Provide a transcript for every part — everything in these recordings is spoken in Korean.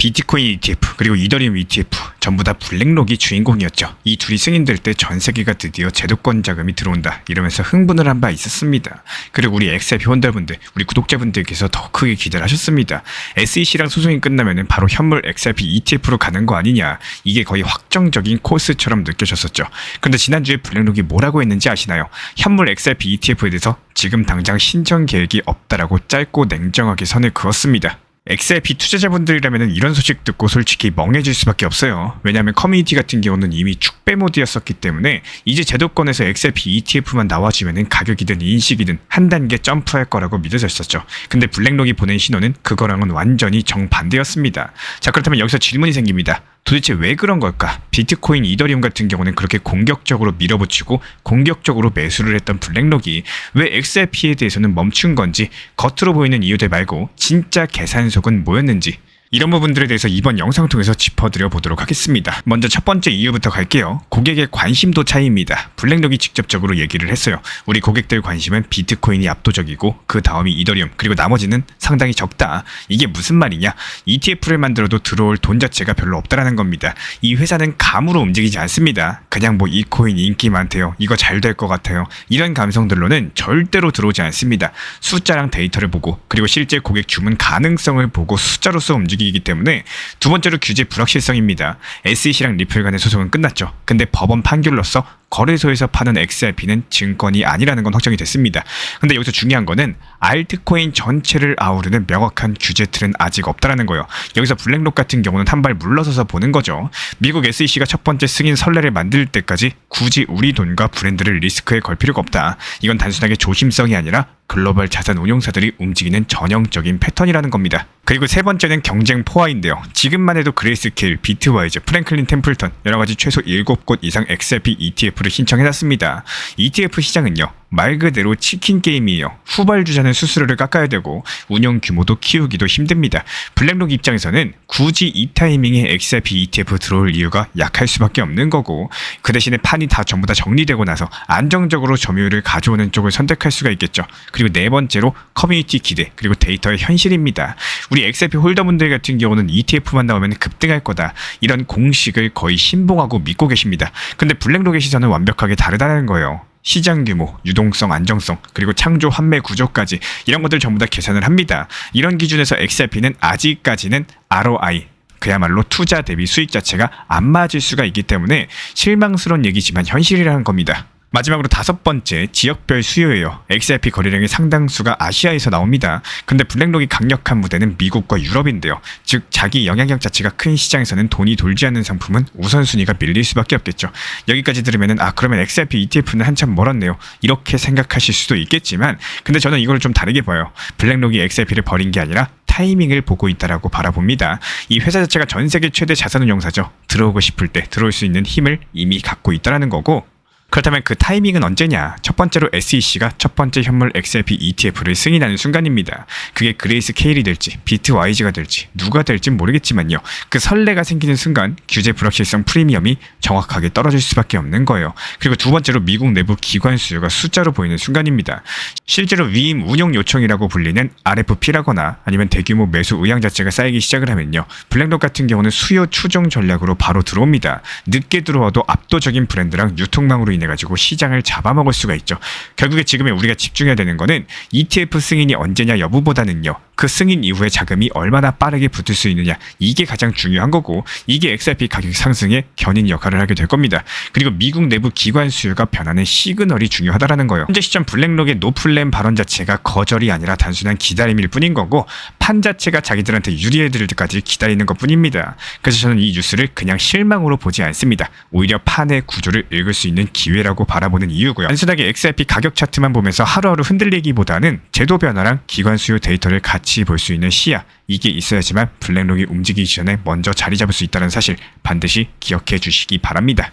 비트코인 ETF 그리고 이더리움 ETF 전부 다 블랙록이 주인공이었죠. 이 둘이 승인될 때 전 세계가 드디어 제도권 자금이 들어온다 이러면서 흥분을 한 바 있었습니다. 그리고 우리 XRP 홀더분들, 우리 구독자분들께서 더 크게 기대를 하셨습니다. SEC랑 소송이 끝나면 바로 현물 XRP ETF로 가는 거 아니냐, 이게 거의 확정적인 코스처럼 느껴졌었죠. 그런데 지난주에 블랙록이 뭐라고 했는지 아시나요? 현물 XRP ETF에 대해서 지금 당장 신청 계획이 없다라고 짧고 냉정하게 선을 그었습니다. XRP 투자자분들이라면 이런 소식 듣고 솔직히 멍해질 수밖에 없어요. 왜냐하면 커뮤니티 같은 경우는 이미 축배 모드였었기 때문에 이제 제도권에서 XRP ETF만 나와주면 가격이든 인식이든 한 단계 점프할 거라고 믿어져 있었죠. 근데 블랙록이 보낸 신호는 그거랑은 완전히 정반대였습니다. 자, 그렇다면 여기서 질문이 생깁니다. 도대체 왜 그런 걸까? 비트코인, 이더리움 같은 경우는 그렇게 공격적으로 밀어붙이고 공격적으로 매수를 했던 블랙록이 왜 XRP에 대해서는 멈춘 건지, 겉으로 보이는 이유들 말고 진짜 계산속은 뭐였는지, 이런 부분들에 대해서 이번 영상을 통해서 짚어드려 보도록 하겠습니다. 먼저 첫 번째 이유부터 갈게요. 고객의 관심도 차이입니다. 블랙록이 직접적으로 얘기를 했어요. 우리 고객들 관심은 비트코인이 압도적이고 그 다음이 이더리움, 그리고 나머지는 상당히 적다. 이게 무슨 말이냐? ETF를 만들어도 들어올 돈 자체가 별로 없다라는 겁니다. 이 회사는 감으로 움직이지 않습니다. 그냥 뭐 이 코인 인기 많대요, 이거 잘 될 것 같아요, 이런 감성들로는 절대로 들어오지 않습니다. 숫자랑 데이터를 보고, 그리고 실제 고객 주문 가능성을 보고 숫자로서 움직이기 때문에. 두 번째로 규제 불확실성입니다. SEC랑 리플 간의 소송은 끝났죠. 근데 법원 판결로서 거래소에서 파는 XRP는 증권이 아니라는 건 확정이 됐습니다. 근데 여기서 중요한 거는 알트코인 전체를 아우르는 명확한 규제 틀은 아직 없다라는 거예요. 여기서 블랙록 같은 경우는 한 발 물러서서 보는 거죠. 미국 SEC가 첫 번째 승인 선례를 만들 때까지 굳이 우리 돈과 브랜드를 리스크에 걸 필요가 없다. 이건 단순하게 조심성이 아니라 글로벌 자산 운용사들이 움직이는 전형적인 패턴이라는 겁니다. 그리고 세 번째는 경쟁 포화인데요. 지금만 해도 그레이스케일, 비트와이즈, 프랭클린 템플턴 여러가지 최소 7곳 이상 XRP ETF를 신청해놨습니다. ETF 시장은요, 말 그대로 치킨 게임이에요. 후발주자는 수수료를 깎아야 되고 운영 규모도 키우기도 힘듭니다. 블랙록 입장에서는 굳이 이 타이밍에 XRP ETF 들어올 이유가 약할 수밖에 없는 거고, 그 대신에 판이 다 전부 다 정리되고 나서 안정적으로 점유율을 가져오는 쪽을 선택할 수가 있겠죠. 그리고 네 번째로 커뮤니티 기대, 그리고 데이터의 현실입니다. 우리 XRP 홀더분들 같은 경우는 ETF만 나오면 급등할 거다, 이런 공식을 거의 신봉하고 믿고 계십니다. 근데 블랙록의 시선은 완벽하게 다르다는 거예요. 시장 규모, 유동성, 안정성, 그리고 창조 환매 구조까지 이런 것들 전부 다 계산을 합니다. 이런 기준에서 XRP는 아직까지는 ROI, 그야말로 투자 대비 수익 자체가 안 맞을 수가 있기 때문에 실망스러운 얘기지만 현실이라는 겁니다. 마지막으로 다섯 번째, 지역별 수요예요. XRP 거래량의 상당수가 아시아에서 나옵니다. 근데 블랙록이 강력한 무대는 미국과 유럽인데요. 즉 자기 영향력 자체가 큰 시장에서는 돈이 돌지 않는 상품은 우선순위가 밀릴 수밖에 없겠죠. 여기까지 들으면은 그러면 XRP ETF는 한참 멀었네요, 이렇게 생각하실 수도 있겠지만, 근데 저는 이걸 좀 다르게 봐요. 블랙록이 XRP를 버린 게 아니라 타이밍을 보고 있다라고 바라봅니다. 이 회사 자체가 전 세계 최대 자산운용사죠. 들어오고 싶을 때 들어올 수 있는 힘을 이미 갖고 있다라는 거고, 그렇다면 그 타이밍은 언제냐? 첫 번째로 SEC가 첫 번째 현물 XRP ETF를 승인하는 순간입니다. 그게 그레이스케일이 될지 비트와이즈가 될지 누가 될진 모르겠지만요, 그 설레가 생기는 순간 규제 불확실성 프리미엄이 정확하게 떨어질 수밖에 없는 거예요. 그리고 두 번째로 미국 내부 기관 수요가 숫자로 보이는 순간입니다. 실제로 위임 운용 요청이라고 불리는 RFP라거나 아니면 대규모 매수 의향 자체가 쌓이기 시작을 하면요, 블랙록 같은 경우는 수요 추종 전략으로 바로 들어옵니다. 늦게 들어와도 압도적인 브랜드랑 유통망으로 인해가지고 시장을 잡아먹을 수가 있죠. 결국에 지금에 우리가 집중해야 되는 거는 ETF 승인이 언제냐 여부보다는요, 그 승인 이후에 자금이 얼마나 빠르게 붙을 수 있느냐, 이게 가장 중요한 거고, 이게 XRP 가격 상승의 견인 역할을 하게 될 겁니다. 그리고 미국 내부 기관 수요가 변하는 시그널이 중요하다라는 거예요. 현재 시점 블랙록의 노플랜 발언 자체가 거절이 아니라 단순한 기다림일 뿐인 거고, 판 자체가 자기들한테 유리해질 때까지 기다리는 것 뿐입니다. 그래서 저는 이 뉴스를 그냥 실망으로 보지 않습니다. 오히려 판의 구조를 읽을 수 있는 기회라고 바라보는 이유고요. 단순하게 XRP 가격 차트만 보면서 하루하루 흔들리기보다는 제도 변화랑 기관 수요 데이터를 같이 볼 수 있는 시야, 이게 있어야지만 블랙록이 움직이기 전에 먼저 자리 잡을 수 있다는 사실 반드시 기억해 주시기 바랍니다.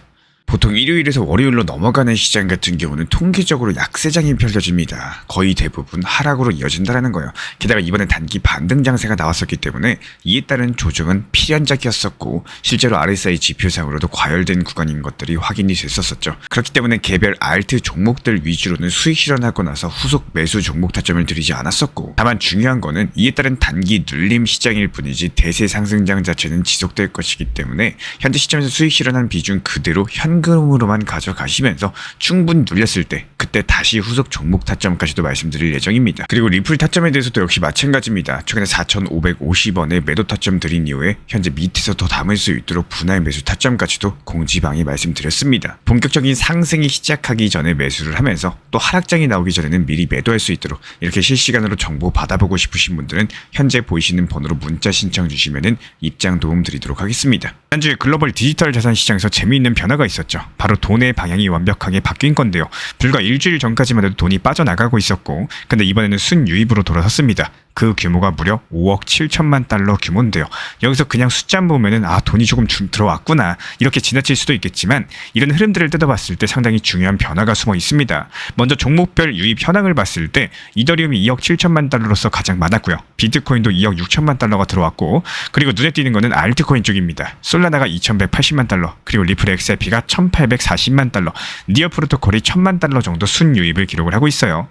보통 일요일에서 월요일로 넘어가는 시장 같은 경우는 통계적으로 약세장이 펼쳐집니다. 거의 대부분 하락으로 이어진다는 거예요. 게다가 이번에 단기 반등 장세가 나왔었기 때문에 이에 따른 조정은 필연적이었었고 실제로 RSI 지표상으로도 과열된 구간인 것들이 확인이 됐었었죠. 그렇기 때문에 개별 알트 종목들 위주로는 수익 실현하고 나서 후속 매수 종목 타점을 들이지 않았었고, 다만 중요한 거는 이에 따른 단기 눌림 시장일 뿐이지 대세 상승장 자체는 지속될 것이기 때문에 현재 시점에서 수익 실현한 비중 그대로 현금으로만 가져가시면서 충분히 눌렸을 때 그때 다시 후속 종목 타점까지도 말씀드릴 예정입니다. 그리고 리플 타점에 대해서도 역시 마찬가지입니다. 최근에 4,550원에 매도 타점 드린 이후에 현재 밑에서 더 담을 수 있도록 분할 매수 타점까지도 공지방에 말씀드렸습니다. 본격적인 상승이 시작하기 전에 매수를 하면서 또 하락장이 나오기 전에는 미리 매도할 수 있도록 이렇게 실시간으로 정보 받아보고 싶으신 분들은 현재 보이시는 번호로 문자 신청 주시면은 입장 도움 드리도록 하겠습니다. 지난주에 글로벌 디지털 자산 시장에서 재미있는 변화가 있었죠. 바로 돈의 방향이 완벽하게 바뀐 건데요. 불과 일주일 전까지만 해도 돈이 빠져나가고 있었고, 근데 이번에는 순유입으로 돌아섰습니다. 그 규모가 무려 5억 7천만 달러 규모인데요. 여기서 그냥 숫자만 보면은 돈이 조금 들어왔구나 이렇게 지나칠 수도 있겠지만, 이런 흐름들을 뜯어봤을 때 상당히 중요한 변화가 숨어 있습니다. 먼저 종목별 유입 현황을 봤을 때 이더리움이 2억 7천만 달러로서 가장 많았고요. 비트코인도 2억 6천만 달러가 들어왔고, 그리고 눈에 띄는 거는 알트코인 쪽입니다. 솔라나가 2,180만 달러, 그리고 리플 XRP가 1,840만 달러, 니어 프로토콜이 1,000만 달러 정도 순유입을 기록을 하고 있어요.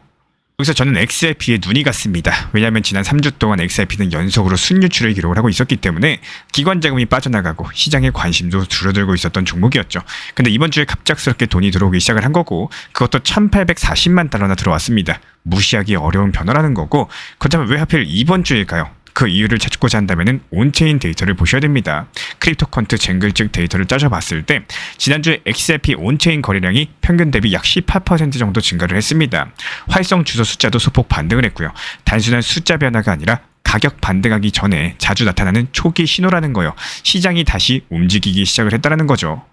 여기서 저는 XRP에 눈이 갔습니다. 왜냐하면 지난 3주 동안 XRP는 연속으로 순유출을 기록을 하고 있었기 때문에 기관 자금이 빠져나가고 시장의 관심도 줄어들고 있었던 종목이었죠. 근데 이번 주에 갑작스럽게 돈이 들어오기 시작을 한 거고, 그것도 1,840만 달러나 들어왔습니다. 무시하기 어려운 변화라는 거고, 그렇다면 왜 하필 이번 주일까요? 그 이유를 찾고자 한다면 온체인 데이터를 보셔야 됩니다. 크립토컨트 쟁글증 데이터를 짜져봤을 때 지난주에 XRP 온체인 거래량이 평균 대비 약 18% 정도 증가를 했습니다. 활성 주소 숫자도 소폭 반등을 했고요. 단순한 숫자 변화가 아니라 가격 반등하기 전에 자주 나타나는 초기 신호라는 거요. 시장이 다시 움직이기 시작을 했다는 거죠.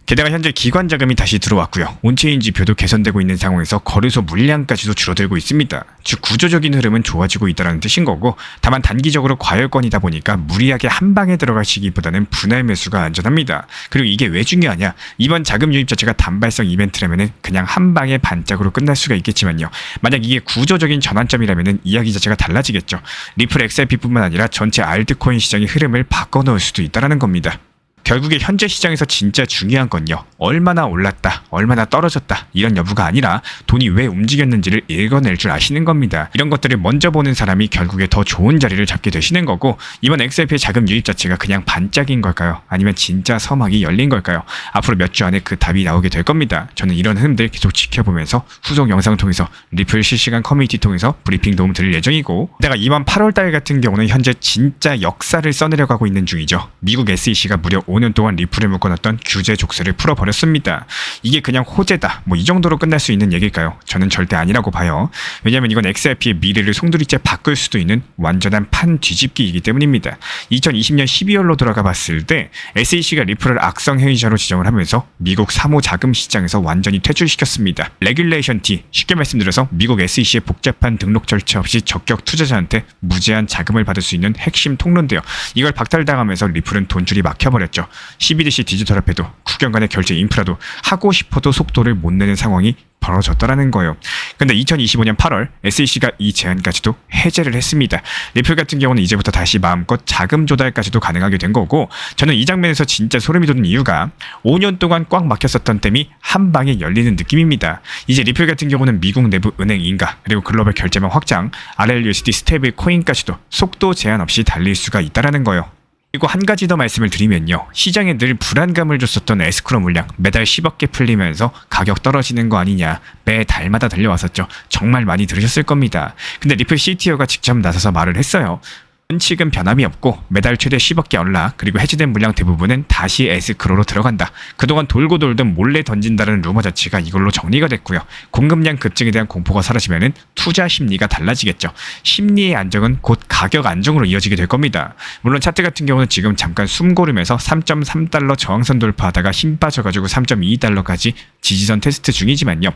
게다가 현재 기관 자금이 다시 들어왔고요. 온체인 지표도 개선되고 있는 상황에서 거래소 물량까지도 줄어들고 있습니다. 즉 구조적인 흐름은 좋아지고 있다는 뜻인 거고, 다만 단기적으로 과열권이다 보니까 무리하게 한 방에 들어가시기보다는 분할 매수가 안전합니다. 그리고 이게 왜 중요하냐? 이번 자금 유입 자체가 단발성 이벤트라면 그냥 한 방에 반짝으로 끝날 수가 있겠지만요. 만약 이게 구조적인 전환점이라면 이야기 자체가 달라지겠죠. 리플 XRP뿐만 아니라 전체 알트코인 시장의 흐름을 바꿔놓을 수도 있다는 겁니다. 결국에 현재 시장에서 진짜 중요한 건요, 얼마나 올랐다, 얼마나 떨어졌다 이런 여부가 아니라 돈이 왜 움직였는지를 읽어낼 줄 아시는 겁니다. 이런 것들을 먼저 보는 사람이 결국에 더 좋은 자리를 잡게 되시는 거고, 이번 XRP의 자금 유입 자체가 그냥 반짝인 걸까요? 아니면 진짜 서막이 열린 걸까요? 앞으로 몇 주 안에 그 답이 나오게 될 겁니다. 저는 이런 흐름들 계속 지켜보면서 후속 영상 통해서 리플 실시간 커뮤니티 통해서 브리핑 도움 드릴 예정이고, 내가 이번 8월달 같은 경우는 현재 진짜 역사를 써내려가고 있는 중이죠. 미국 SEC가 무려 5년 동안 리플을 묶어놨던 규제 족쇄를 풀어버렸습니다. 이게 그냥 호재다, 이 정도로 끝날 수 있는 얘기일까요? 저는 절대 아니라고 봐요. 왜냐하면 이건 XRP의 미래를 송두리째 바꿀 수도 있는 완전한 판 뒤집기이기 때문입니다. 2020년 12월로 돌아가 봤을 때 SEC가 리플을 악성 행위자로 지정을 하면서 미국 사모 자금 시장에서 완전히 퇴출시켰습니다. 레귤레이션 D, 쉽게 말씀드려서 미국 SEC의 복잡한 등록 절차 없이 적격 투자자한테 무제한 자금을 받을 수 있는 핵심 통로인데요. 이걸 박탈당하면서 리플은 돈줄이 막혀버렸죠. CBDC 디지털 화폐도 국경 간의 결제 인프라도 하고 싶어도 속도를 못 내는 상황이 벌어졌다라는 거예요. 근데 2025년 8월 SEC가 이 제한까지도 해제를 했습니다. 리플 같은 경우는 이제부터 다시 마음껏 자금 조달까지도 가능하게 된 거고, 저는 이 장면에서 진짜 소름이 돋는 이유가 5년 동안 꽉 막혔었던 댐이 한 방에 열리는 느낌입니다. 이제 리플 같은 경우는 미국 내부 은행 인가, 그리고 글로벌 결제망 확장, RLUSD 스테이블 코인까지도 속도 제한 없이 달릴 수가 있다라는 거예요. 그리고 한 가지 더 말씀을 드리면요, 시장에 늘 불안감을 줬었던 에스크로 물량 매달 10억 개 풀리면서 가격 떨어지는 거 아니냐 매 달마다 들려왔었죠. 정말 많이 들으셨을 겁니다. 근데 리플 CTO가 직접 나서서 말을 했어요. 원칙은 변함이 없고 매달 최대 10억 개 언락, 그리고 해지된 물량 대부분은 다시 에스크로로 들어간다. 그동안 돌고 돌든 몰래 던진다는 루머 자체가 이걸로 정리가 됐고요. 공급량 급증에 대한 공포가 사라지면은 투자 심리가 달라지겠죠. 심리의 안정은 곧 가격 안정으로 이어지게 될 겁니다. 물론 차트 같은 경우는 지금 잠깐 숨 고르면서 3.3달러 저항선 돌파하다가 힘 빠져가지고 3.2달러까지 지지선 테스트 중이지만요,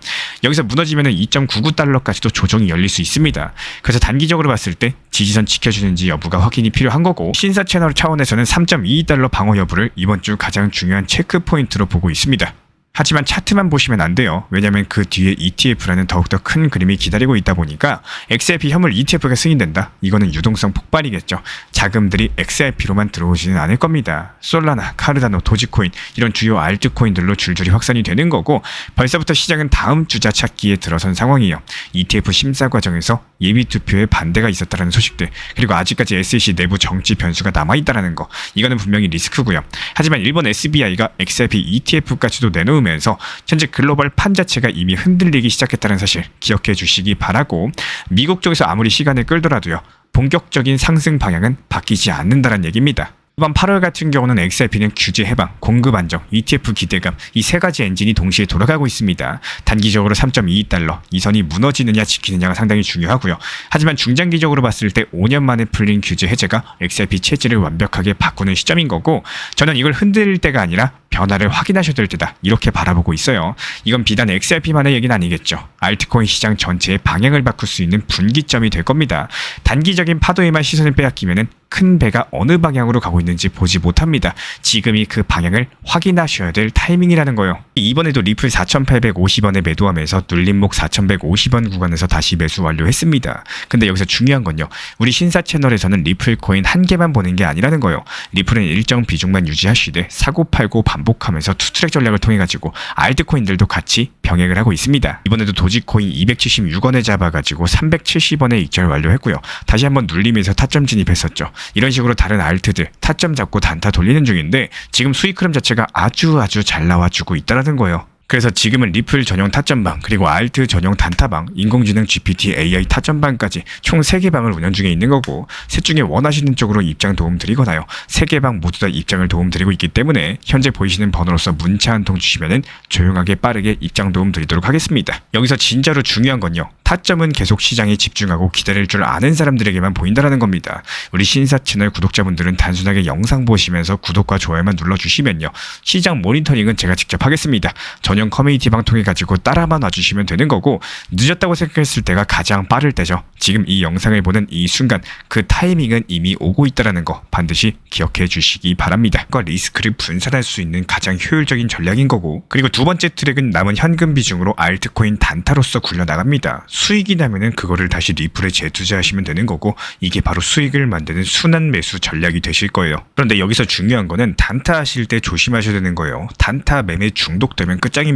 여기서 무너지면은 2.99달러까지도 조정이 열릴 수 있습니다. 그래서 단기적으로 봤을 때 지지선 지켜주는지 여부가 확인이 필요한 거고, 신사 채널 차원에서는 3.22달러 방어 여부를 이번 주 가장 중요한 체크 포인트로 보고 있습니다. 하지만 차트만 보시면 안 돼요. 왜냐면 그 뒤에 ETF라는 더욱더 큰 그림이 기다리고 있다 보니까 XRP 현물 ETF가 승인된다. 이거는 유동성 폭발이겠죠. 자금들이 XRP로만 들어오지는 않을 겁니다. 솔라나, 카르다노, 도지코인 이런 주요 알트코인들로 줄줄이 확산이 되는 거고 벌써부터 시장은 다음 주자 찾기에 들어선 상황이에요. ETF 심사 과정에서 예비 투표에 반대가 있었다는 소식들, 그리고 아직까지 SEC 내부 정치 변수가 남아있다는 거, 이거는 분명히 리스크고요. 하지만 일본 SBI가 XRP ETF까지도 내놓으면서 현재 글로벌 판 자체가 이미 흔들리기 시작했다는 사실 기억해 주시기 바라고, 미국 쪽에서 아무리 시간을 끌더라도요 본격적인 상승 방향은 바뀌지 않는다는 얘기입니다. 이번 8월 같은 경우는 XRP는 규제 해방, 공급 안정, ETF 기대감 이 세 가지 엔진이 동시에 돌아가고 있습니다. 단기적으로 3.22달러, 이 선이 무너지느냐 지키느냐가 상당히 중요하고요. 하지만 중장기적으로 봤을 때 5년 만에 풀린 규제 해제가 XRP 체질을 완벽하게 바꾸는 시점인 거고, 저는 이걸 흔들릴 때가 아니라 변화를 확인하셔야 될 때다, 이렇게 바라보고 있어요. 이건 비단 XRP만의 얘기는 아니겠죠. 알트코인 시장 전체의 방향을 바꿀 수 있는 분기점이 될 겁니다. 단기적인 파도에만 시선을 빼앗기면은 큰 배가 어느 방향으로 가고 있는지 보지 못합니다. 지금이 그 방향을 확인하셔야 될 타이밍이라는 거예요. 이번에도 리플 4,850원에 매도하면서 눌림목 4,150원 구간에서 다시 매수 완료했습니다. 근데 여기서 중요한 건요, 우리 신사 채널에서는 리플 코인 한 개만 보는 게 아니라는 거예요. 리플은 일정 비중만 유지하시되 사고 팔고 반복하면서 투트랙 전략을 통해 가지고 알트코인들도 같이 병행을 하고 있습니다. 이번에도 도지코인 276원에 잡아가지고 370원에 익절 완료했고요. 다시 한번 눌림에서 타점 진입했었죠. 이런 식으로 다른 알트들 타점 잡고 단타 돌리는 중인데 지금 수익 흐름 자체가 아주 잘 나와주고 있다는 거예요. 그래서 지금은 리플 전용 타점방, 그리고 알트 전용 단타방, 인공지능 GPT AI 타점방까지 총 3개 방을 운영 중에 있는 거고, 셋 중에 원하시는 쪽으로 입장 도움 드리거나요, 3개 방 모두 다 입장을 도움 드리고 있기 때문에 현재 보이시는 번호로서 문자 한 통 주시면은 조용하게 빠르게 입장 도움 드리도록 하겠습니다. 여기서 진짜로 중요한 건요, 타점은 계속 시장에 집중하고 기다릴 줄 아는 사람들에게만 보인다는 겁니다. 우리 신사 채널 구독자분들은 단순하게 영상 보시면서 구독과 좋아요만 눌러주시면요, 시장 모니터링은 제가 직접 하겠습니다. 전용 커뮤니티방 통해 가지고 따라만 와주시면 되는 거고, 늦었다고 생각했을 때가 가장 빠를 때죠. 지금 이 영상을 보는 이 순간 그 타이밍은 이미 오고 있다는 거 반드시 기억해 주시기 바랍니다. 리스크를 분산할 수 있는 가장 효율적인 전략인 거고, 그리고 두 번째 트랙은 남은 현금 비중으로 알트코인 단타로서 굴려나갑니다. 수익이 나면은 그거를 다시 리플에 재투자하시면 되는 거고, 이게 바로 수익을 만드는 순환 매수 전략이 되실 거예요. 그런데 여기서 중요한 거는 단타 하실 때 조심하셔야 되는 거예요. 단타 매매 중독되면 끝장입니다.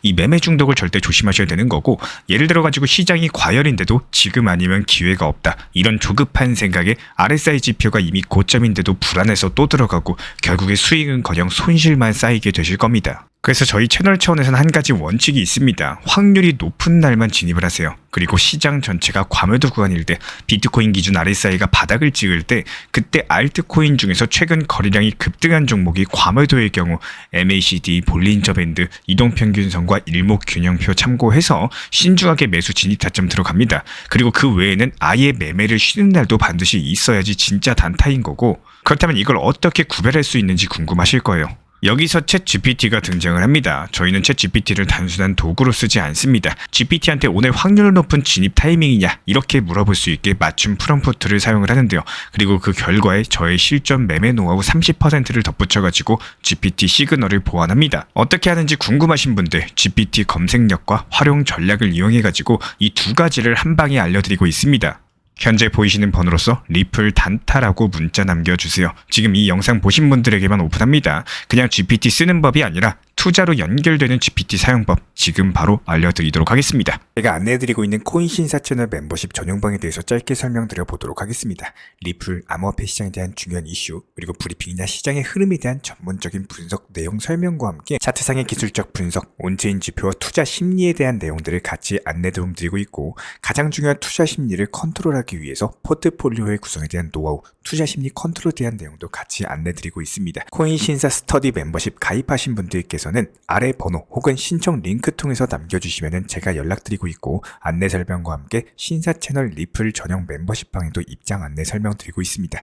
이 매매 중독을 절대 조심하셔야 되는 거고, 예를 들어 가지고 시장이 과열인데도 지금 아니면 기회가 없다, 이런 조급한 생각에 RSI 지표가 이미 고점인데도 불안해서 또 들어가고 결국에 수익은커녕 손실만 쌓이게 되실 겁니다. 그래서 저희 채널 차원에서는 한 가지 원칙이 있습니다. 확률이 높은 날만 진입을 하세요. 그리고 시장 전체가 과매도 구간일 때, 비트코인 기준 RSI가 바닥을 찍을 때, 그때 알트코인 중에서 최근 거래량이 급등한 종목이 과매도의 경우 MACD, 볼린저 밴드, 이동평균선과 일목균형표 참고해서 신중하게 매수 진입 타점 들어갑니다. 그리고 그 외에는 아예 매매를 쉬는 날도 반드시 있어야지 진짜 단타인 거고, 그렇다면 이걸 어떻게 구별할 수 있는지 궁금하실 거예요. 여기서 챗 GPT가 등장을 합니다. 저희는 챗 GPT를 단순한 도구로 쓰지 않습니다. GPT한테 오늘 확률 높은 진입 타이밍이냐, 이렇게 물어볼 수 있게 맞춤 프롬프트를 사용을 하는데요. 그리고 그 결과에 저의 실전 매매 노하우 30%를 덧붙여가지고 GPT 시그널을 보완합니다. 어떻게 하는지 궁금하신 분들 GPT 검색력과 활용 전략을 이용해가지고 이 두 가지를 한 방에 알려드리고 있습니다. 현재 보이시는 번호로서 리플 단타라고 문자 남겨주세요. 지금 이 영상 보신 분들에게만 오픈합니다. 그냥 GPT 쓰는 법이 아니라 투자로 연결되는 GPT 사용법 지금 바로 알려드리도록 하겠습니다. 제가 안내해드리고 있는 코인 신사 채널 멤버십 전용방에 대해서 짧게 설명드려 보도록 하겠습니다. 리플, 암호화폐 시장에 대한 중요한 이슈, 그리고 브리핑이나 시장의 흐름에 대한 전문적인 분석 내용 설명과 함께 차트상의 기술적 분석, 온체인 지표와 투자 심리에 대한 내용들을 같이 안내 도움 드리고 있고, 가장 중요한 투자 심리를 컨트롤하기 위해서 포트폴리오의 구성에 대한 노하우, 투자 심리 컨트롤에 대한 내용도 같이 안내 드리고 있습니다. 코인 신사 스터디 멤버십 가입하신 분들께서는 아래 번호 혹은 신청 링크 통해서 남겨주시면 제가 연락드리고 있고, 안내 설명과 함께 신사 채널 리플 전용 멤버십 방에도 입장 안내 설명드리고 있습니다.